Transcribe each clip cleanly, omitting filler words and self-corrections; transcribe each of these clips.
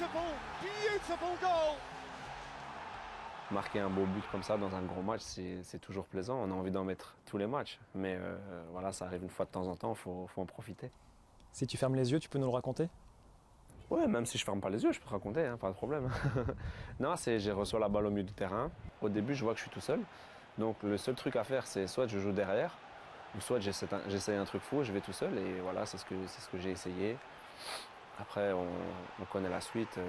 Beautiful, beautiful goal. Marquer un beau but comme ça dans un gros match, c'est toujours plaisant. On a envie d'en mettre tous les matchs. Mais voilà, ça arrive une fois de temps en temps, il faut en profiter. Si tu fermes les yeux, tu peux nous le raconter? Ouais, même si je ferme pas les yeux, je peux te raconter, hein, pas de problème. Non, j'ai reçu la balle au milieu du terrain. Au début, je vois que je suis tout seul. Donc le seul truc à faire, c'est soit je joue derrière, ou soit j'essaie un truc fou, je vais tout seul. Et voilà, c'est ce que j'ai essayé. Après, on connaît la suite.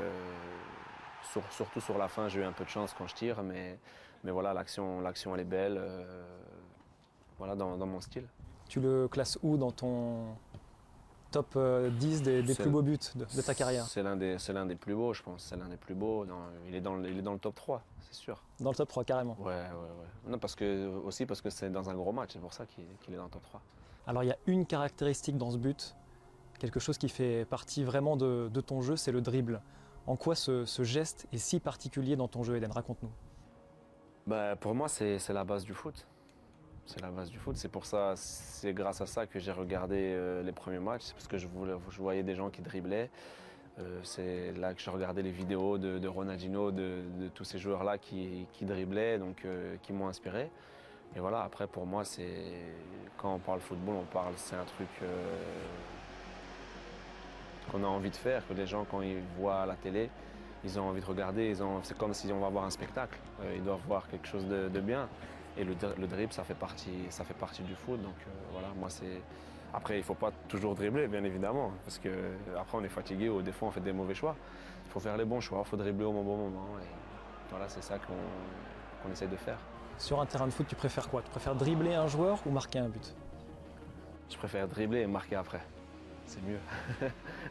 Surtout sur la fin, j'ai eu un peu de chance quand je tire, mais voilà, l'action elle est belle. Voilà, dans mon style. Tu le classes où dans ton top 10 des plus beaux buts de ta carrière? C'est l'un des plus beaux, je pense. C'est l'un des plus beaux. Il est dans le top 3, c'est sûr. Dans le top 3, carrément. Ouais. Non, parce que c'est dans un gros match, c'est pour ça qu'il est dans le top 3. Alors il y a une caractéristique dans ce but, quelque chose qui fait partie vraiment de ton jeu, c'est le dribble. En quoi ce geste est si particulier dans ton jeu, Eden? Raconte-nous. Bah, pour moi, c'est la base du foot. C'est la base du foot. C'est grâce à ça que j'ai regardé les premiers matchs. C'est parce que je voyais des gens qui driblaient. C'est là que je regardais les vidéos de Ronaldinho, de tous ces joueurs-là qui driblaient, donc qui m'ont inspiré. Et voilà, après pour moi, quand on parle football, c'est un truc qu'on a envie de faire, que les gens, quand ils voient à la télé, ils ont envie de regarder. C'est comme si on va voir un spectacle. Ils doivent voir quelque chose de bien. Et le dribble, ça fait partie du foot. Donc voilà, moi c'est. Après, il ne faut pas toujours dribbler, bien évidemment, parce qu'après on est fatigué ou des fois on fait des mauvais choix. Il faut faire les bons choix, il faut dribbler au bon moment. Et voilà, c'est ça qu'on essaie de faire. Sur un terrain de foot, tu préfères quoi? Tu préfères dribbler un joueur ou marquer un but? Je préfère dribbler et marquer après. C'est mieux.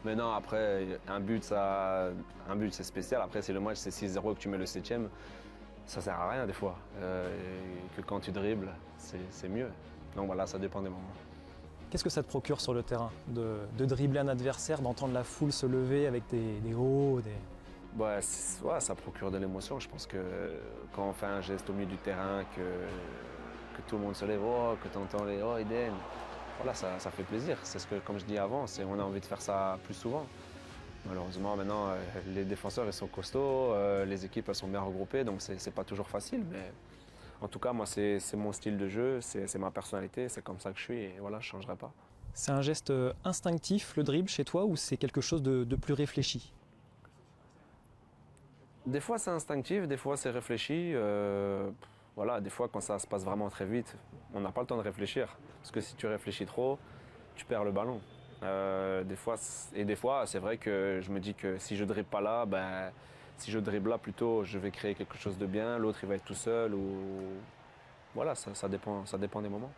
Mais non, après, un but c'est spécial. Après, c'est le match, c'est 6-0 que tu mets le 7e. Ça sert à rien des fois. Que quand tu dribbles, c'est mieux. Donc voilà, ça dépend des moments. Qu'est-ce que ça te procure sur le terrain de dribbler un adversaire, d'entendre la foule se lever avec des hauts, des... Ouais, ça procure de l'émotion. Je pense que quand on fait un geste au milieu du terrain, que tout le monde se lève, que tu entends les « Oh, Eden », voilà, ça fait plaisir. C'est ce que, comme je dis avant, on a envie de faire ça plus souvent. Malheureusement, maintenant, les défenseurs ils sont costauds, les équipes elles sont bien regroupées, donc c'est pas toujours facile. Mais en tout cas, moi, c'est mon style de jeu, c'est ma personnalité, c'est comme ça que je suis et voilà, je ne changerai pas. C'est un geste instinctif, le dribble, chez toi, ou c'est quelque chose de plus réfléchi? Des fois, c'est instinctif, des fois, c'est réfléchi. Voilà, des fois, quand ça se passe vraiment très vite, on n'a pas le temps de réfléchir. Parce que si tu réfléchis trop, tu perds le ballon. Des fois, c'est vrai que je me dis que si je dribble pas là, si je dribble là plutôt, je vais créer quelque chose de bien, l'autre il va être tout seul ou voilà, ça dépend des moments.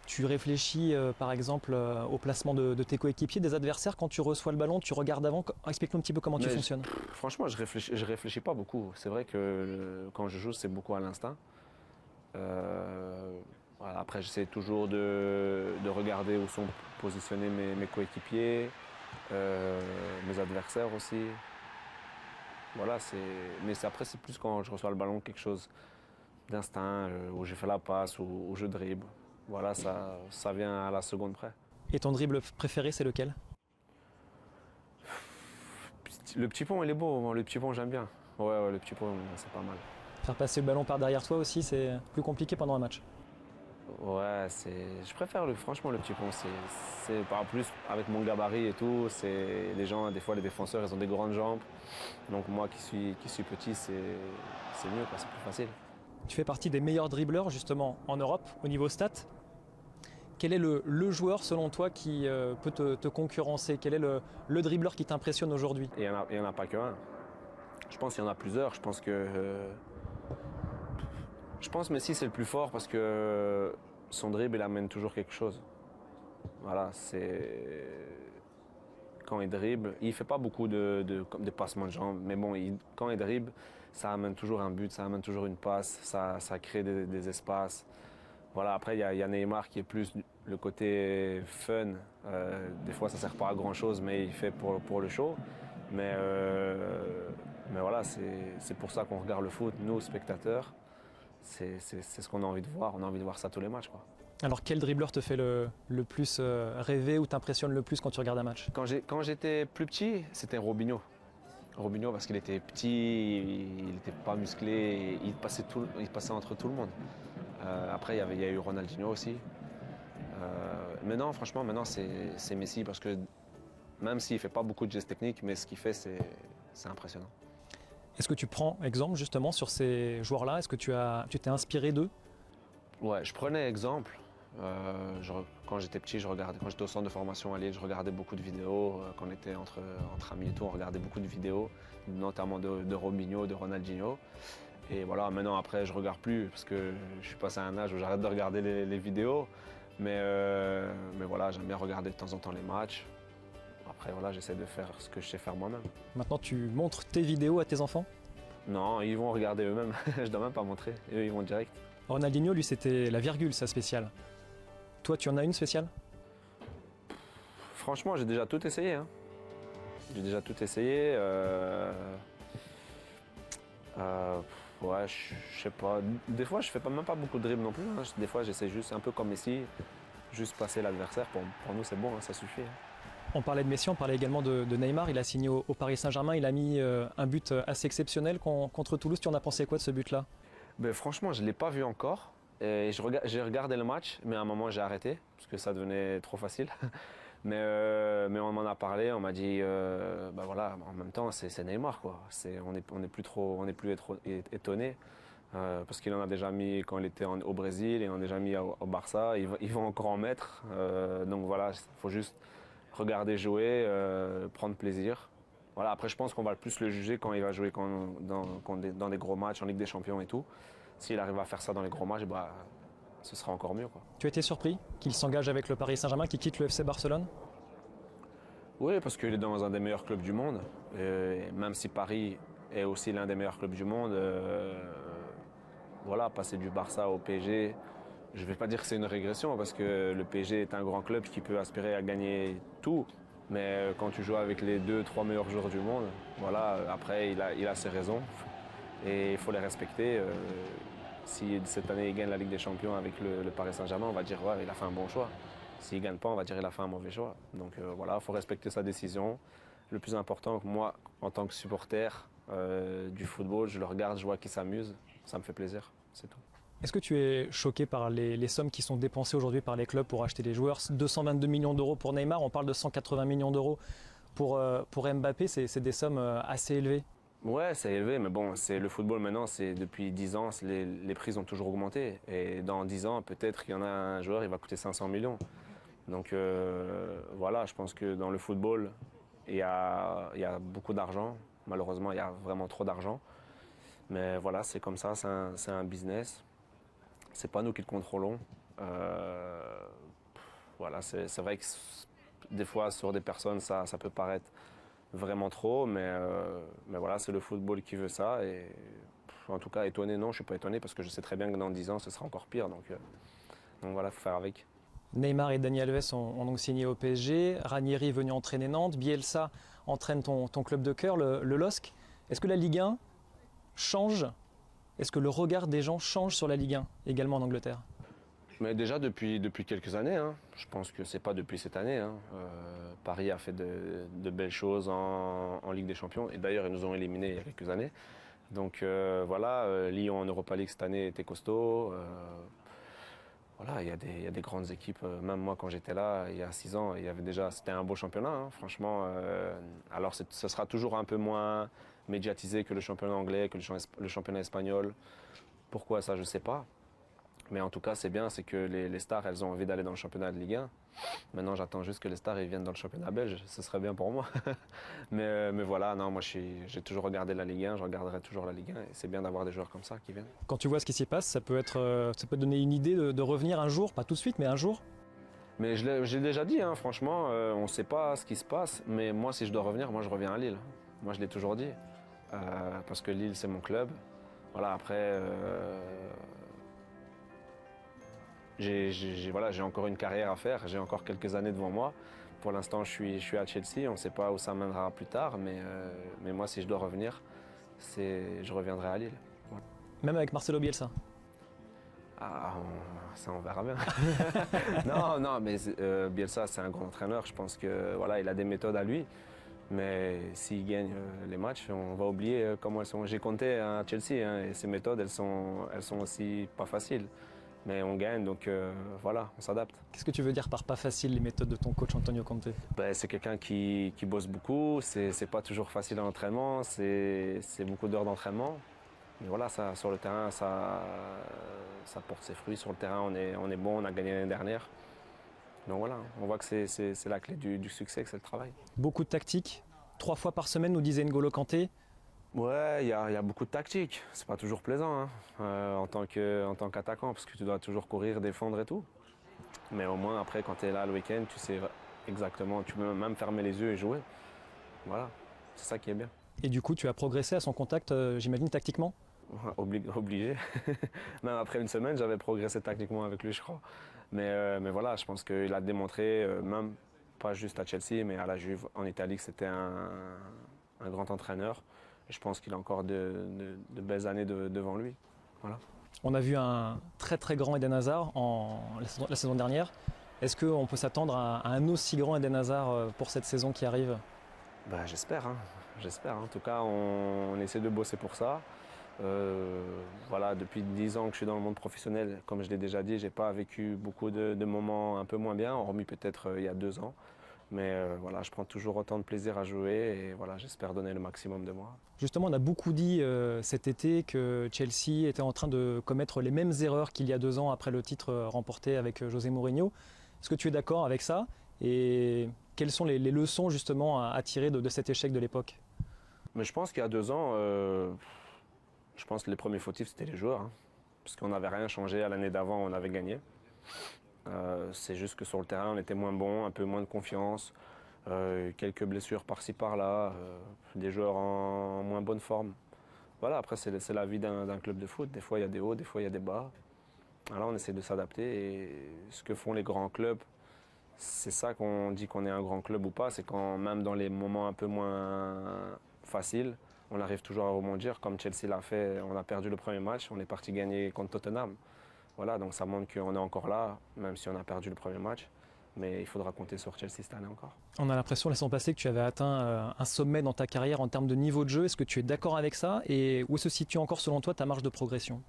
Tu réfléchis par exemple au placement de tes coéquipiers, des adversaires, quand tu reçois le ballon, tu regardes avant. Explique-nous un petit peu comment tu fonctionnes. Franchement, je réfléchis pas beaucoup. C'est vrai que quand je joue, c'est beaucoup à l'instinct. Voilà, après, j'essaie toujours de regarder où sont positionnés mes coéquipiers, mes adversaires aussi. Voilà, mais après, c'est plus quand je reçois le ballon, quelque chose d'instinct, où j'ai fait la passe, où je dribble. Voilà, ça vient à la seconde près. Et ton dribble préféré, c'est lequel? Le petit pont, il est beau. Le petit pont, j'aime bien. Ouais, le petit pont, c'est pas mal. Faire passer le ballon par derrière toi aussi, c'est plus compliqué pendant un match? Ouais, je préfère franchement le petit pont. C'est par plus avec mon gabarit et tout. Les gens, des fois les défenseurs, ils ont des grandes jambes. Donc moi qui suis petit, c'est mieux, c'est plus facile. Tu fais partie des meilleurs dribbleurs justement en Europe au niveau stats. Quel est le joueur selon toi qui peut te concurrencer? Quel est le dribbleur qui t'impressionne aujourd'hui? Il y en a pas qu'un. Je pense qu'il y en a plusieurs. Je pense Messi c'est le plus fort parce que son dribble il amène toujours quelque chose. Voilà, quand il dribble, il fait pas beaucoup de passements de jambes, mais bon, quand il dribble, ça amène toujours un but, ça amène toujours une passe, ça crée des espaces. Voilà, après il y a Neymar qui est plus le côté fun. Des fois ça sert pas à grand chose, mais il fait pour le show. Mais voilà, c'est pour ça qu'on regarde le foot, nous spectateurs. C'est ce qu'on a envie de voir. On a envie de voir ça tous les matchs, quoi. Alors quel dribbleur te fait le plus rêver ou t'impressionne le plus quand tu regardes un match? Quand j'étais plus petit, c'était Robinho. Robinho, parce qu'il était petit, il n'était pas musclé, il passait entre tout le monde. Après, il y a eu Ronaldinho aussi. Mais non, franchement, maintenant, c'est Messi, parce que même s'il ne fait pas beaucoup de gestes techniques, mais ce qu'il fait, c'est impressionnant. Est-ce que tu prends exemple justement sur ces joueurs-là? Est-ce que tu t'es inspiré d'eux? Ouais, je prenais exemple. Quand j'étais petit, quand j'étais au centre de formation à Lille, je regardais beaucoup de vidéos. Quand on était entre amis et tout, on regardait beaucoup de vidéos, notamment de Robinho, de Ronaldinho. Et voilà, maintenant après, je regarde plus parce que je suis passé à un âge où j'arrête de regarder les vidéos. Mais voilà, j'aime bien regarder de temps en temps les matchs. Après, voilà, j'essaie de faire ce que je sais faire moi-même. Maintenant, tu montres tes vidéos à tes enfants? Non, ils vont regarder eux-mêmes. Je dois même pas montrer. Eux, ils vont direct. Ronaldinho, lui, c'était la virgule, sa spéciale. Toi, tu en as une spéciale? Franchement, j'ai déjà tout essayé. Hein. J'ai déjà tout essayé. Ouais, je sais pas. Des fois, je fais même pas beaucoup de dribbles non plus. Hein. Des fois, j'essaie juste, un peu comme Messi, juste passer l'adversaire. Pour nous, c'est bon, hein, ça suffit. Hein. On parlait de Messi, on parlait également de Neymar. Il a signé au Paris Saint-Germain. Il a mis un but assez exceptionnel contre Toulouse. Tu en as pensé quoi de ce but-là? Ben, franchement, je ne l'ai pas vu encore. J'ai regardé le match, mais à un moment, j'ai arrêté parce que ça devenait trop facile. Mais on m'en a parlé, on m'a dit, bah voilà, en même temps, c'est Neymar, quoi. On n'est plus étonné parce qu'il en a déjà mis quand il était au Brésil, il en a déjà mis au Barça, il va encore en mettre. Donc voilà, il faut juste regarder jouer, prendre plaisir. Voilà, après, je pense qu'on va plus le juger quand il va jouer dans des gros matchs en Ligue des Champions et tout. S'il arrive à faire ça dans les gros matchs, bah, ce sera encore mieux, quoi. Tu as été surpris qu'il s'engage avec le Paris Saint-Germain, qu'il quitte le FC Barcelone? Oui, parce qu'il est dans un des meilleurs clubs du monde. Et même si Paris est aussi l'un des meilleurs clubs du monde, voilà, passer du Barça au PSG, je ne vais pas dire que c'est une régression, parce que le PSG est un grand club qui peut aspirer à gagner tout. Mais quand tu joues avec les 2-3 meilleurs joueurs du monde, voilà, après il a ses raisons et il faut les respecter. Si cette année il gagne la Ligue des Champions avec le Paris Saint-Germain, on va dire ouais, il a fait un bon choix. S'il ne gagne pas, on va dire qu'il a fait un mauvais choix. Donc voilà, il faut respecter sa décision. Le plus important, moi, en tant que supporter du football, je le regarde, je vois qu'il s'amuse, ça me fait plaisir, c'est tout. Est-ce que tu es choqué par les sommes qui sont dépensées aujourd'hui par les clubs pour acheter des joueurs? 222 millions d'euros pour Neymar, on parle de 180 millions d'euros pour Mbappé, c'est des sommes assez élevées. Ouais, c'est élevé, mais bon, c'est le football maintenant, c'est depuis 10 ans, les prix ont toujours augmenté. Et dans 10 ans, peut-être qu'il y en a un joueur, il va coûter 500 millions. Donc voilà, je pense que dans le football, il y a beaucoup d'argent. Malheureusement, il y a vraiment trop d'argent. Mais voilà, c'est comme ça, c'est un business. C'est pas nous qui le contrôlons. Voilà, c'est vrai que des fois, sur des personnes, ça peut paraître vraiment trop, mais voilà, c'est le football qui veut ça. Et en tout cas, étonné, non, je suis pas étonné parce que je sais très bien que dans 10 ans, ce sera encore pire. Donc voilà, il faut faire avec. Neymar et Dani Alves ont donc signé au PSG. Ranieri est venu entraîner Nantes. Bielsa entraîne ton club de cœur, le LOSC. Est-ce que la Ligue 1 change? Est-ce que le regard des gens change sur la Ligue 1, également en Angleterre? Mais déjà depuis quelques années, hein. Je pense que c'est pas depuis cette année. Hein. Paris a fait de belles choses en Ligue des Champions et d'ailleurs ils nous ont éliminés il y a quelques années. Donc voilà, Lyon en Europa League cette année était costaud. Voilà, il y a des grandes équipes. Même moi quand j'étais là il y a 6 ans, c'était un beau championnat. Hein, franchement, alors ce sera toujours un peu moins médiatisé que le championnat anglais, que le championnat espagnol. Pourquoi ça, je sais pas. Mais en tout cas, c'est bien, c'est que les stars, elles ont envie d'aller dans le championnat de Ligue 1. Maintenant, j'attends juste que les stars ils viennent dans le championnat belge. Ce serait bien pour moi. mais voilà, non, moi, j'ai toujours regardé la Ligue 1, je regarderai toujours la Ligue 1. Et c'est bien d'avoir des joueurs comme ça qui viennent. Quand tu vois ce qui s'y passe, ça peut donner une idée de revenir un jour, pas tout de suite, mais un jour. Mais j'ai déjà dit, hein, franchement, on ne sait pas ce qui se passe. Mais moi, si je dois revenir, moi, je reviens à Lille. Moi, je l'ai toujours dit. Parce que Lille, c'est mon club. Voilà, après... J'ai encore une carrière à faire, j'ai encore quelques années devant moi. Pour l'instant, je suis à Chelsea, on ne sait pas où ça mènera plus tard, mais moi, si je dois revenir, je reviendrai à Lille. Voilà. Même avec Marcelo Bielsa? Ah, ça, on verra bien. non, mais Bielsa, c'est un grand entraîneur. Je pense que voilà, il a des méthodes à lui. Mais s'ils gagnent les matchs, on va oublier comment elles sont. J'ai compté à Chelsea hein, et ces méthodes, elles sont aussi pas faciles. Mais on gagne, donc voilà, on s'adapte. Qu'est-ce que tu veux dire par pas facile, les méthodes de ton coach Antonio Conte? Ben, c'est quelqu'un qui bosse beaucoup, c'est pas toujours facile à l'entraînement, c'est beaucoup d'heures d'entraînement. Mais voilà, ça, sur le terrain, ça porte ses fruits. Sur le terrain, on est bon, on a gagné l'année dernière. Donc voilà, on voit que c'est la clé du succès, que c'est le travail. Beaucoup de tactique, 3 fois par semaine, nous disait N'Golo Kanté. Ouais, il y a beaucoup de tactique. C'est pas toujours plaisant hein, en tant qu'attaquant, parce que tu dois toujours courir, défendre et tout. Mais au moins, après, quand tu es là le week-end, tu sais exactement, tu peux même fermer les yeux et jouer. Voilà, c'est ça qui est bien. Et du coup, tu as progressé à son contact, j'imagine, tactiquement? Obligé. Même après une semaine, j'avais progressé tactiquement avec lui, je crois. Mais voilà, je pense qu'il a démontré, même pas juste à Chelsea, mais à la Juve, en Italie, que c'était un grand entraîneur. Et je pense qu'il a encore de belles années devant lui. Voilà. On a vu un très très grand Eden Hazard la saison dernière. Est-ce qu'on peut s'attendre à un aussi grand Eden Hazard pour cette saison qui arrive? Ben, j'espère. Hein. J'espère. En tout cas, on essaie de bosser pour ça. Voilà, depuis 10 ans que je suis dans le monde professionnel, comme je l'ai déjà dit, je n'ai pas vécu beaucoup de moments un peu moins bien, hormis peut-être il y a 2 ans. Mais voilà, je prends toujours autant de plaisir à jouer et voilà, j'espère donner le maximum de moi. Justement, on a beaucoup dit cet été que Chelsea était en train de commettre les mêmes erreurs qu'il y a 2 ans après le titre remporté avec José Mourinho. Est-ce que tu es d'accord avec ça? Et quelles sont les leçons justement à tirer de cet échec de l'époque? Mais je pense qu'il y a 2 ans, je pense que les premiers fautifs, c'était les joueurs. Hein, parce qu'on n'avait rien changé. À l'année d'avant, on avait gagné. C'est juste que sur le terrain, on était moins bon, un peu moins de confiance. Quelques blessures par-ci, par-là. Des joueurs en moins bonne forme. Voilà, après, c'est la vie d'un club de foot. Des fois, il y a des hauts, des fois, il y a des bas. Alors, on essaie de s'adapter. Et ce que font les grands clubs, c'est ça qu'on dit qu'on est un grand club ou pas. C'est quand même dans les moments un peu moins faciles, on arrive toujours à rebondir, comme Chelsea l'a fait. On a perdu le premier match, on est parti gagner contre Tottenham. Voilà, donc ça montre qu'on est encore là, même si on a perdu le premier match. Mais il faudra compter sur Chelsea cette année encore. On a l'impression, la saison passée, que tu avais atteint un sommet dans ta carrière en termes de niveau de jeu. Est-ce que tu es d'accord avec ça? Et où se situe encore, selon toi, ta marge de progression?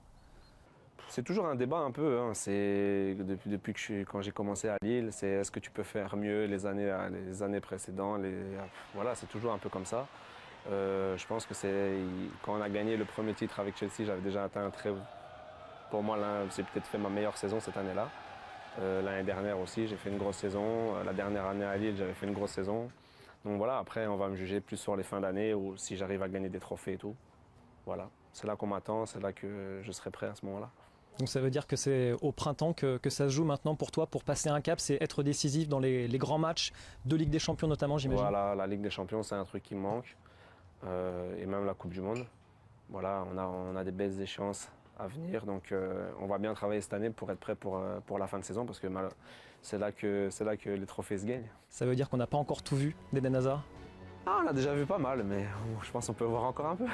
C'est toujours un débat un peu. Hein. C'est depuis que quand j'ai commencé à Lille, c'est est-ce que tu peux faire mieux les années précédentes. Voilà, c'est toujours un peu comme ça. Je pense que quand on a gagné le premier titre avec Chelsea, j'avais déjà atteint un très... Pour moi, j'ai peut-être fait ma meilleure saison cette année-là. L'année dernière aussi, j'ai fait une grosse saison. La dernière année à Lille, j'avais fait une grosse saison. Donc voilà, après, on va me juger plus sur les fins d'année ou si j'arrive à gagner des trophées et tout. Voilà, c'est là qu'on m'attend, c'est là que je serai prêt à ce moment-là. Donc ça veut dire que c'est au printemps que ça se joue maintenant pour toi, pour passer un cap, c'est être décisif dans les grands matchs de Ligue des Champions notamment, j'imagine. Voilà, la Ligue des Champions, c'est un truc qui me manque. Et même la Coupe du Monde. Voilà, on a des belles échéances à venir. Donc on va bien travailler cette année pour être prêt pour la fin de saison parce que c'est là que les trophées se gagnent. Ça veut dire qu'on n'a pas encore tout vu d'Eden Hazard? Ah, on a déjà vu pas mal, mais je pense qu'on peut voir encore un peu.